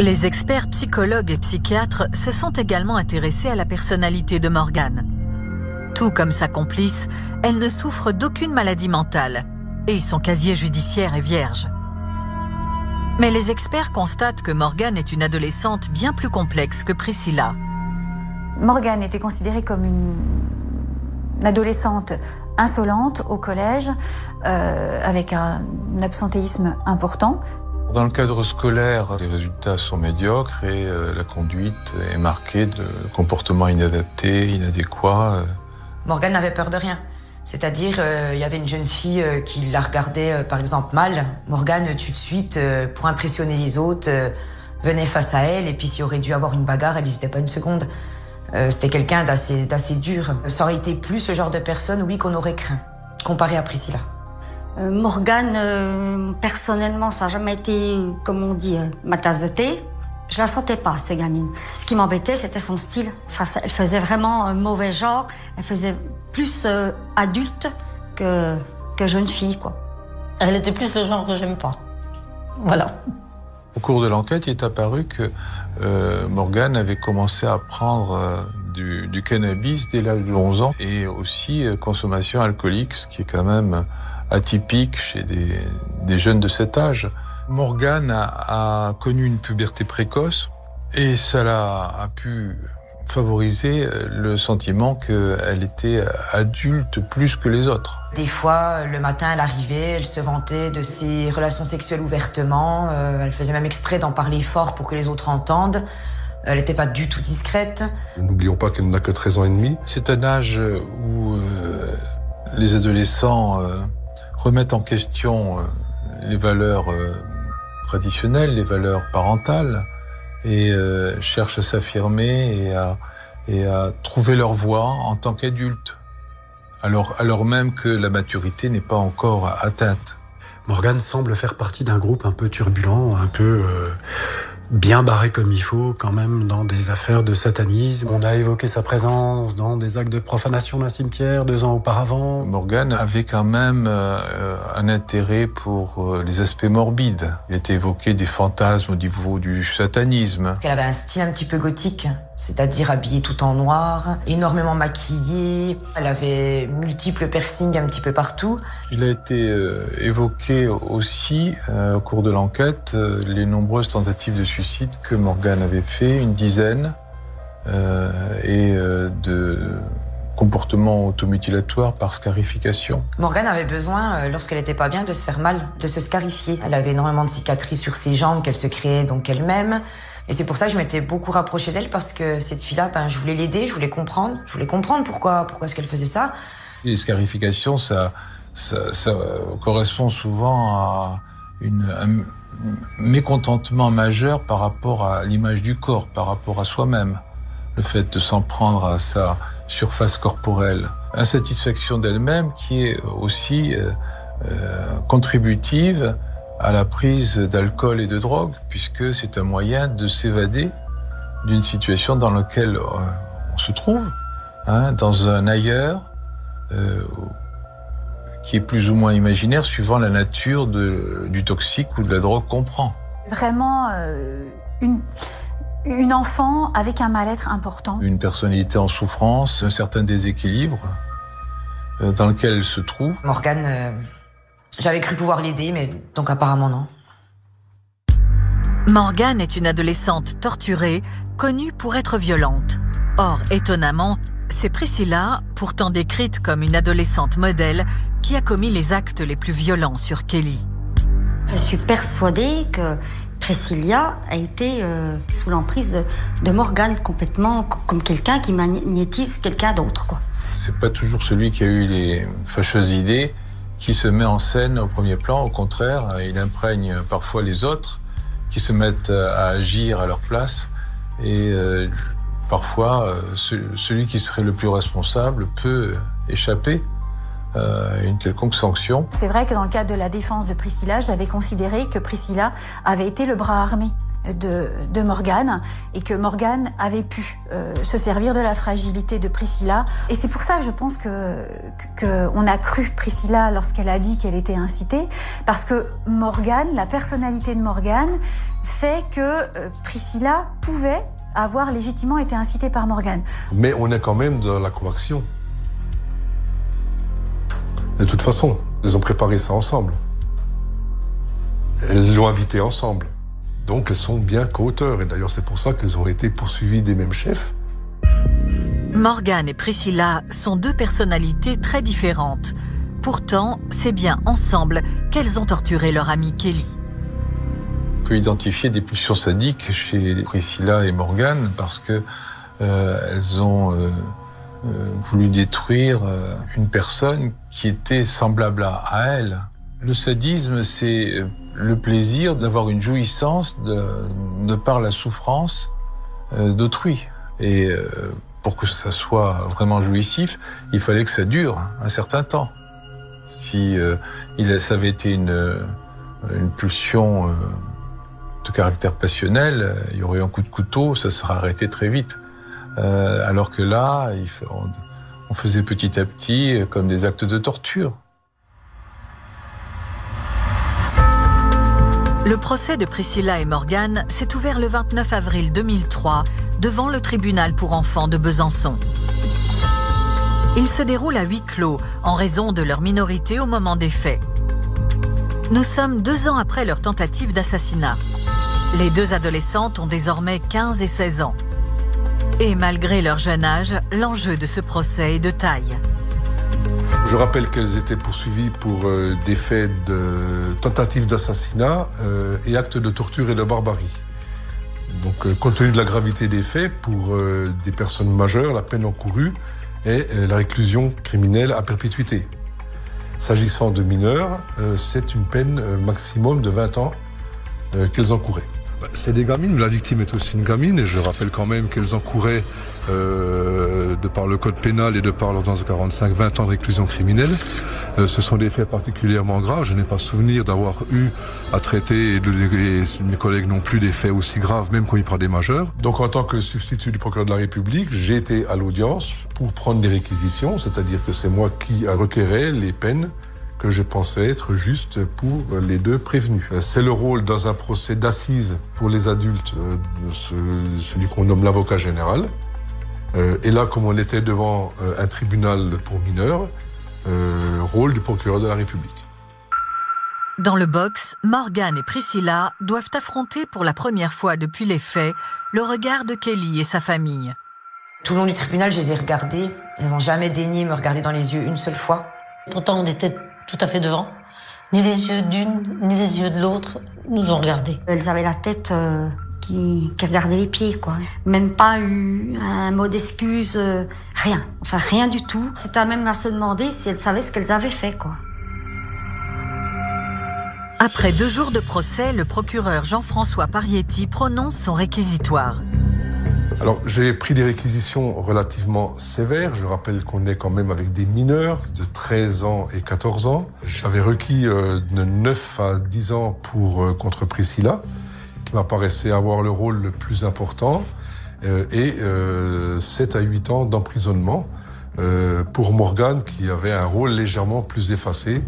Les experts psychologues et psychiatres se sont également intéressés à la personnalité de Morgane. Tout comme sa complice, elle ne souffre d'aucune maladie mentale et son casier judiciaire est vierge. Mais les experts constatent que Morgane est une adolescente bien plus complexe que Priscilla. Morgane était considérée comme une adolescente insolente au collège, avec un absentéisme important. Dans le cadre scolaire, les résultats sont médiocres et la conduite est marquée de comportements inadaptés, inadéquats. Morgane n'avait peur de rien. C'est-à-dire, il y avait une jeune fille qui la regardait, par exemple, mal. Morgane, tout de suite, pour impressionner les autres, venait face à elle. Et puis, s'il aurait dû avoir une bagarre, elle n'hésitait pas une seconde. C'était quelqu'un d'assez dur. Ça aurait été plus ce genre de personne, oui, qu'on aurait craint, comparé à Priscilla. Morgane, personnellement, ça n'a jamais été, comme on dit, ma tasse de thé. Je la sentais pas, cette gamine. Ce qui m'embêtait, c'était son style. Enfin, elle faisait vraiment un mauvais genre. Elle faisait plus adulte que jeune fille, quoi. Elle était plus le genre que j'aime pas. Voilà. Au cours de l'enquête, il est apparu que Morgane avait commencé à prendre du cannabis dès l'âge de 11 ans et aussi consommation alcoolique, ce qui est quand même atypique chez des jeunes de cet âge. Morgane a connu une puberté précoce et cela a pu favoriser le sentiment qu'elle était adulte plus que les autres. Des fois, le matin, elle arrivait, elle se vantait de ses relations sexuelles ouvertement. Elle faisait même exprès d'en parler fort pour que les autres entendent. Elle n'était pas du tout discrète. N'oublions pas qu'elle n'a que 13 ans et demi. C'est un âge où les adolescents remettent en question les valeurs traditionnelles, les valeurs parentales, et cherchent à s'affirmer et à trouver leur voie en tant qu'adultes, alors même que la maturité n'est pas encore atteinte. Morgane semble faire partie d'un groupe un peu turbulent, un peu bien barré comme il faut quand même dans des affaires de satanisme. On a évoqué sa présence dans des actes de profanation d'un cimetière 2 ans auparavant. Morgane avait quand même un intérêt pour les aspects morbides. Il était évoqué des fantasmes au niveau du satanisme. Elle avait un style un petit peu gothique, c'est-à-dire habillée tout en noir, énormément maquillée. Elle avait multiples piercings un petit peu partout. Il a été évoqué aussi au cours de l'enquête les nombreuses tentatives de suicide que Morgane avait fait, une dizaine, et de comportements automutilatoires par scarification. Morgane avait besoin, lorsqu'elle n'était pas bien, de se faire mal, de se scarifier. Elle avait énormément de cicatrices sur ses jambes qu'elle se créait donc elle-même. Et c'est pour ça que je m'étais beaucoup rapprochée d'elle, parce que cette fille-là, je voulais l'aider, je voulais comprendre pourquoi est-ce qu'elle faisait ça. Les scarifications, ça correspond souvent à un mécontentement majeur par rapport à l'image du corps, par rapport à soi-même. Le fait de s'en prendre à sa surface corporelle. Insatisfaction d'elle-même qui est aussi contributive à la prise d'alcool et de drogue, puisque c'est un moyen de s'évader d'une situation dans laquelle on se trouve, dans un ailleurs qui est plus ou moins imaginaire suivant la nature du toxique ou de la drogue qu'on prend. Vraiment une enfant avec un mal-être important. Une personnalité en souffrance, un certain déséquilibre dans lequel elle se trouve. Morgane, j'avais cru pouvoir l'aider, mais donc apparemment non. Morgane est une adolescente torturée, connue pour être violente. Or, étonnamment, c'est Priscilla, pourtant décrite comme une adolescente modèle, qui a commis les actes les plus violents sur Kelly. Je suis persuadée que Priscilla a été sous l'emprise de Morgane, complètement comme quelqu'un qui magnétise quelqu'un d'autre, quoi. C'est pas toujours celui qui a eu les fâcheuses idées qui se met en scène au premier plan. Au contraire, il imprègne parfois les autres qui se mettent à agir à leur place. Et parfois, celui qui serait le plus responsable peut échapper à une quelconque sanction. C'est vrai que dans le cadre de la défense de Priscilla, j'avais considéré que Priscilla avait été le bras armé de Morgane et que Morgane avait pu se servir de la fragilité de Priscilla. Et c'est pour ça que je pense qu'on a cru Priscilla lorsqu'elle a dit qu'elle était incitée, parce que Morgane, la personnalité de Morgane, fait que Priscilla pouvait avoir légitimement été incitée par Morgane. Mais on est quand même dans la coaction. De toute façon, ils ont préparé ça ensemble. Elles l'ont invité ensemble. Donc elles sont bien co-auteurs. Et d'ailleurs, c'est pour ça qu'elles ont été poursuivies des mêmes chefs. Morgane et Priscilla sont deux personnalités très différentes. Pourtant, c'est bien ensemble qu'elles ont torturé leur amie Kelly. On peut identifier des pulsions sadiques chez Priscilla et Morgane parce que elles ont voulu détruire une personne qui était semblable à elle. Le sadisme, c'est le plaisir d'avoir une jouissance de par la souffrance d'autrui. Et pour que ça soit vraiment jouissif, il fallait que ça dure un certain temps. Si ça avait été une pulsion de caractère passionnel, il y aurait eu un coup de couteau, ça serait arrêté très vite. Alors que là, on faisait petit à petit comme des actes de torture. Le procès de Priscilla et Morgane s'est ouvert le 29 avril 2003 devant le tribunal pour enfants de Besançon. Il se déroule à huis clos en raison de leur minorité au moment des faits. Nous sommes 2 ans après leur tentative d'assassinat. Les deux adolescentes ont désormais 15 et 16 ans. Et malgré leur jeune âge, l'enjeu de ce procès est de taille. Je rappelle qu'elles étaient poursuivies pour des faits de tentative d'assassinat et actes de torture et de barbarie. Donc, compte tenu de la gravité des faits, pour des personnes majeures, la peine encourue est la réclusion criminelle à perpétuité. S'agissant de mineurs, c'est une peine maximum de 20 ans qu'elles encouraient. C'est des gamines, la victime est aussi une gamine, et je rappelle quand même qu'elles encouraient, de par le code pénal et de par l'ordonnance 45, 20 ans de réclusion criminelle. Ce sont des faits particulièrement graves. Je n'ai pas souvenir d'avoir eu à traiter, et mes collègues non plus, des faits aussi graves, même commis par des majeurs. Donc en tant que substitut du procureur de la République, j'ai été à l'audience pour prendre des réquisitions, c'est-à-dire que c'est moi qui requérais les peines que je pensais être juste pour les deux prévenus. C'est le rôle dans un procès d'assises pour les adultes de celui qu'on nomme l'avocat général. Et là, comme on était devant un tribunal pour mineurs, rôle du procureur de la République. Dans le box, Morgane et Priscilla doivent affronter pour la première fois depuis les faits le regard de Kelly et sa famille. Tout le long du tribunal, je les ai regardées. Elles n'ont jamais daigné me regarder dans les yeux une seule fois. Pourtant, on était tout à fait devant. Ni les yeux d'une, ni les yeux de l'autre nous ont regardés. Elles avaient la tête qui regardait les pieds, quoi. Même pas eu un mot d'excuse, rien. Enfin, rien du tout. C'était même à se demander si elles savaient ce qu'elles avaient fait, quoi. Après 2 jours de procès, le procureur Jean-François Parietti prononce son réquisitoire. Alors, j'ai pris des réquisitions relativement sévères. Je rappelle qu'on est quand même avec des mineurs de 13 ans et 14 ans. J'avais requis de 9 à 10 ans contre Priscilla, qui m'apparaissait avoir le rôle le plus important, et 7 à 8 ans d'emprisonnement pour Morgane, qui avait un rôle légèrement plus effacé.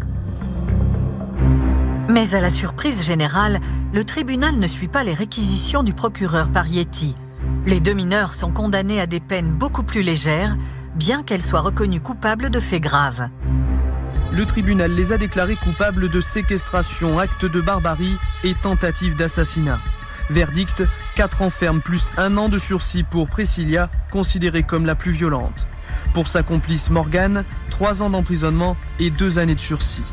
Mais à la surprise générale, le tribunal ne suit pas les réquisitions du procureur Parietti. Les 2 mineurs sont condamnés à des peines beaucoup plus légères, bien qu'elles soient reconnues coupables de faits graves. Le tribunal les a déclarés coupables de séquestration, acte de barbarie et tentative d'assassinat. Verdict, 4 ans ferme plus 1 an de sursis pour Priscilla, considérée comme la plus violente. Pour sa complice Morgane, 3 ans d'emprisonnement et 2 années de sursis.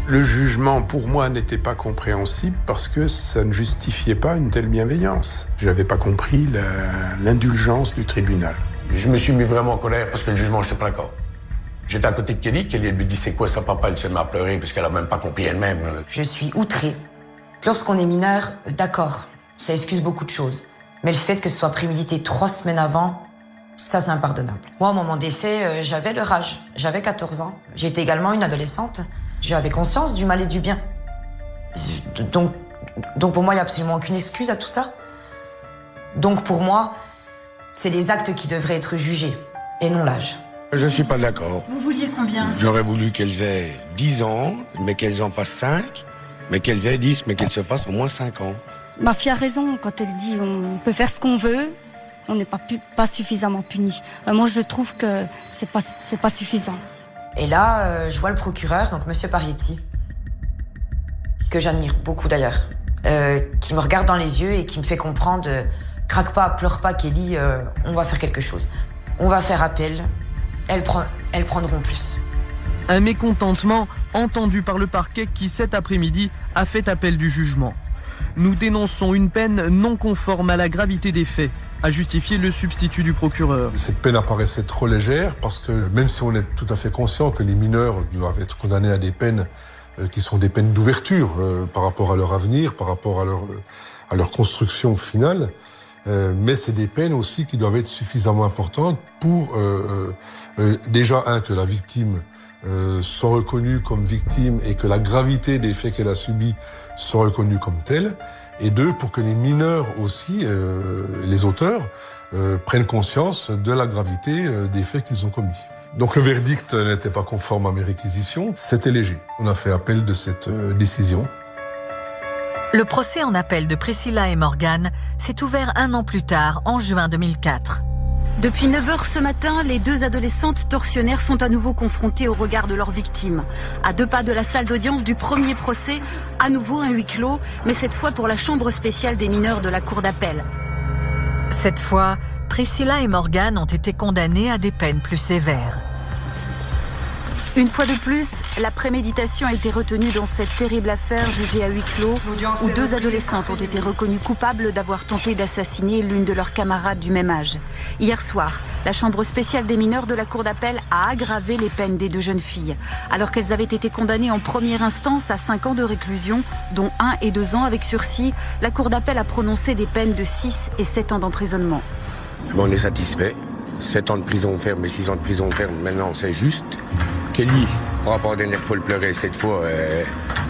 Le jugement, pour moi, n'était pas compréhensible parce que ça ne justifiait pas une telle bienveillance. Je n'avais pas compris l'indulgence du tribunal. Je me suis mis vraiment en colère parce que le jugement, je n'étais pas d'accord. J'étais à côté de Kelly, Kelly lui dit c'est quoi ça, papa, elle s'est mise à pleurer parce qu'elle n'a même pas compris elle-même. Je suis outrée. Lorsqu'on est mineur, d'accord, ça excuse beaucoup de choses. Mais le fait que ce soit prémédité 3 semaines avant, ça c'est impardonnable. Moi, au moment des faits, j'avais leur âge. J'avais 14 ans. J'étais également une adolescente. J'avais conscience du mal et du bien. Donc, Donc pour moi, il n'y a absolument aucune excuse à tout ça. Donc pour moi, c'est les actes qui devraient être jugés, et non l'âge. Je ne suis pas d'accord. Vous vouliez combien? J'aurais voulu qu'elles aient 10 ans, mais qu'elles en fassent 5, mais qu'elles aient 10, mais qu'elles se fassent au moins 5 ans. Ma fille a raison quand elle dit on peut faire ce qu'on veut, on n'est pas suffisamment puni. Moi, je trouve que c'est pas suffisant. Et là, je vois le procureur, donc Monsieur Parietti, que j'admire beaucoup d'ailleurs, qui me regarde dans les yeux et qui me fait comprendre craque pas, pleure pas, Kelly, on va faire quelque chose. On va faire appel, elles prendront plus. Un mécontentement entendu par le parquet qui, cet après-midi, a fait appel du jugement. Nous dénonçons une peine non conforme à la gravité des faits, a justifié le substitut du procureur. Cette peine apparaissait trop légère parce que même si on est tout à fait conscient que les mineurs doivent être condamnés à des peines qui sont des peines d'ouverture par rapport à leur avenir, par rapport à leur construction finale, mais c'est des peines aussi qui doivent être suffisamment importantes pour déjà, que la victime soit reconnue comme victime et que la gravité des faits qu'elle a subis soit reconnue comme telle, et 2, pour que les mineurs aussi, les auteurs, prennent conscience de la gravité des faits qu'ils ont commis. Donc le verdict n'était pas conforme à mes réquisitions, c'était léger. On a fait appel de cette décision. Le procès en appel de Priscilla et Morgane s'est ouvert 1 an plus tard, en juin 2004. Depuis 9h ce matin, les 2 adolescentes tortionnaires sont à nouveau confrontées au regard de leurs victimes. À 2 pas de la salle d'audience du premier procès, à nouveau un huis clos, mais cette fois pour la chambre spéciale des mineurs de la cour d'appel. Cette fois, Priscilla et Morgane ont été condamnées à des peines plus sévères. Une fois de plus, la préméditation a été retenue dans cette terrible affaire jugée à huis clos, où 2 adolescentes ont été reconnues coupables d'avoir tenté d'assassiner l'une de leurs camarades du même âge. Hier soir, la chambre spéciale des mineurs de la cour d'appel a aggravé les peines des 2 jeunes filles. Alors qu'elles avaient été condamnées en première instance à 5 ans de réclusion, dont 1 et 2 ans avec sursis, la cour d'appel a prononcé des peines de 6 et 7 ans d'emprisonnement. On est satisfait. 7 ans de prison ferme et 6 ans de prison ferme, maintenant c'est juste. Kelly, par rapport à la dernière fois, elle pleurait cette fois.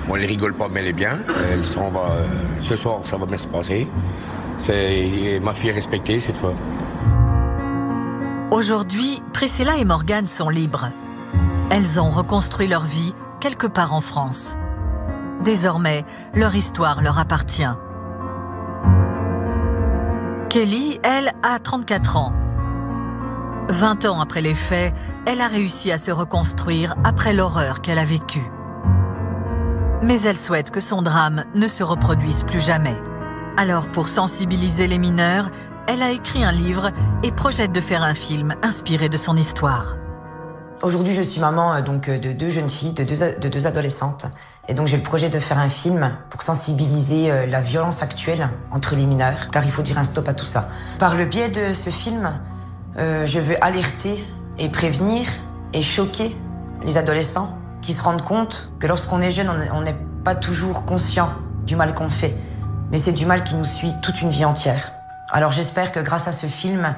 Moi, elle rigole pas, mais elle est bien. Elle s'en va. Ce soir, ça va bien se passer. Ma fille est respectée cette fois. Aujourd'hui, Priscilla et Morgane sont libres. Elles ont reconstruit leur vie quelque part en France. Désormais, leur histoire leur appartient. Kelly, elle, a 34 ans. 20 ans après les faits, elle a réussi à se reconstruire après l'horreur qu'elle a vécue. Mais elle souhaite que son drame ne se reproduise plus jamais. Alors, pour sensibiliser les mineurs, elle a écrit un livre et projette de faire un film inspiré de son histoire. Aujourd'hui, je suis maman de 2 jeunes filles, de deux adolescentes. Et donc, j'ai le projet de faire un film pour sensibiliser la violence actuelle entre les mineurs, car il faut dire un stop à tout ça. Par le biais de ce film, je veux alerter et prévenir et choquer les adolescents qui se rendent compte que lorsqu'on est jeune, on n'est pas toujours conscient du mal qu'on fait. Mais c'est du mal qui nous suit toute une vie entière. Alors j'espère que grâce à ce film,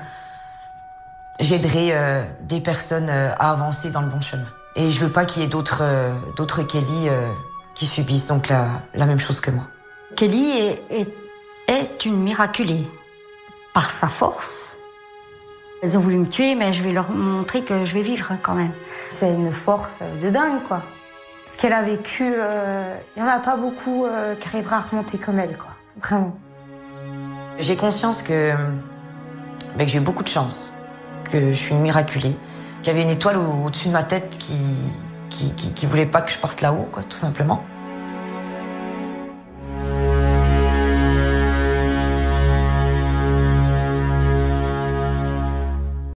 j'aiderai des personnes à avancer dans le bon chemin. Et je veux pas qu'il y ait d'autres Kelly qui subissent donc la même chose que moi. Kelly est une miraculée. Par sa force. Elles ont voulu me tuer, mais je vais leur montrer que je vais vivre quand même. C'est une force de dingue, quoi. Ce qu'elle a vécu, il n'y en a pas beaucoup qui arrivera à remonter comme elle, quoi. Vraiment. J'ai conscience que j'ai eu beaucoup de chance, que je suis une miraculée, qu'il y avait une étoile au-dessus de ma tête qui voulait pas que je parte là-haut, quoi, tout simplement.